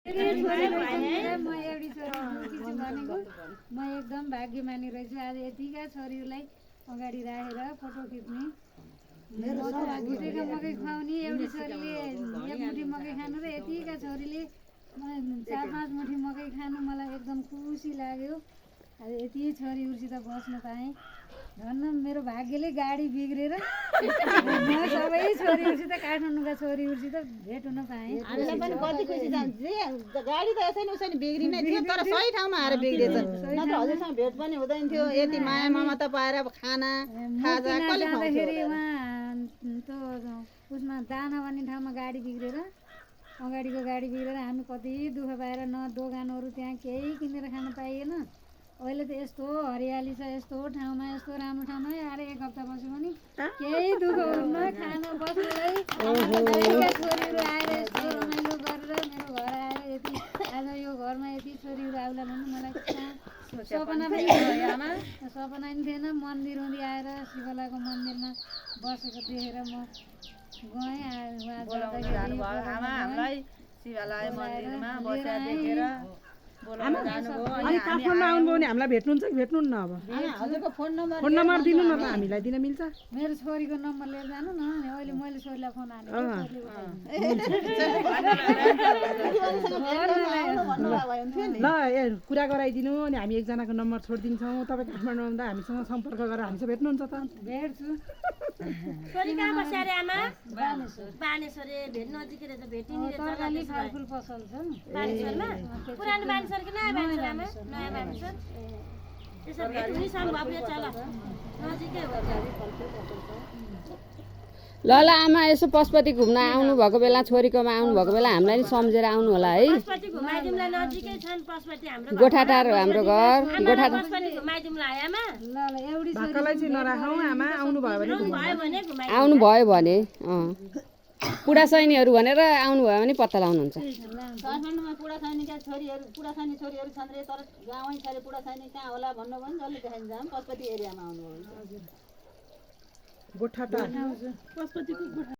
म एकदम भाग्यमानी रहेछु आज यतिका छोरीहरूलाई अगाडि राखेर फोटो खिच्ने भुटेको मकै खुवाउने एउटी छोरीले एक मुठी मकै खानु र यतिका छोरीले 4-5 मुठी मकै खानु मलाई एकदम खुसी लाग्यो। आज यति छोरीहरूसित बस्न पाएँ धन्न मेरो भाग्यले गाडी बिग्रेर म सबै छोरीहरूसित काठमाडौँका छोरीहरूसित भेट हुन पाएँ। हामीलाई पनि कति खुसी जान्छ गाडी त यसै नि उसै नि बिग्रिनै थियो तर सही ठाउँमा आएर बिग्रेछ नत्र हजुरसँग भेट पनि हुँदैन थियो यति माया ममता पाएर खाना खाजा कसले जाँदाखेरि उहाँ त उसमा दाना भन्ने ठाउँमा गाडी बिग्रेर अगाडिको गाडी बिग्रेर हामी कति दुःख पाएर न दोकानहरू त्यहाँ केही किनेर खान पाइएन। अहिले त यस्तो हरियाली छ यस्तो ठाउँमा यस्तो राम्रो ठाउँमा आएर एक हप्ता बस्यो भने केही दुःख हुन्न खान बस्नुलाई छोरीहरू आएर यस्तो रमाइलो गरेर मेरो घर आएर यति आज यो घरमा यति छोरीहरू आउला भने मलाई सपना पनि थिएन। मन्दिर हुँदै आएर शिवलाको मन्दिरमा बसेको देखेर म गएँ हामीलाई शिवालय मन्दिरमा बसेर देखेर अनि काठमाडौँ आउनुभयो भने हामीलाई भेट्नुहुन्छ कि भेट्नुहुन्न अब हजुरको फोन नम्बर दिनु न त हामीलाई दिन मिल्छ मेरो छोरीको नम्बर लिएर जानु न अहिले मैले छोरीलाई फोन हालेको ल कुरा गराइदिनु अनि हामी एकजनाको नम्बर छोडिदिन्छौँ तपाईँ काठमाडौँ आउँदा हामीसँग सम्पर्क गरेर हामीसँग भेट्नुहुन्छ त भेट्छु। छोरी कहाँ बस्यो अरे आमा बानेश्वर भेट नजिकै रहेछ भेटिने तरकारी फलफुल पसल छ बानेश्वरमा पुरानो बानेश्वर कि नयाँ बानेश्वर आमा नयाँ बानेश्वर त्यसो भेट हुने सम्भव छ ल नजिकै हो। ल आमा यसो पशुपति घुम्न आउनु भएको बेला छोरीकोमा आउनु भएको बेला हामीलाई नि सम्झेर आउनु होला है। पशुपति घुमाइदिउँला नजिकै छन् पशुपति हाम्रो गोठाटार हाम्रो घर गोठाटार पशुपति घुमाइदिउँला है आमा एउटी भाकालाई चाहिँ नराखौँ आमा आउनु भयो भने आउनु भयो भने पुडा सैनीहरू भनेर आउनु भयो भने पत्ता लाउनुहुन्छ। काठमाडौँमा पुडा सैनिकका छोरीहरू पुडा सैनिक छोरीहरू छन् रे तर गाउँै छ रे पुडा सैनिक कहाँ होला भन्नु भने जसले देखाइन्छ पशुपति एरियामा आउनु हो गोठाटार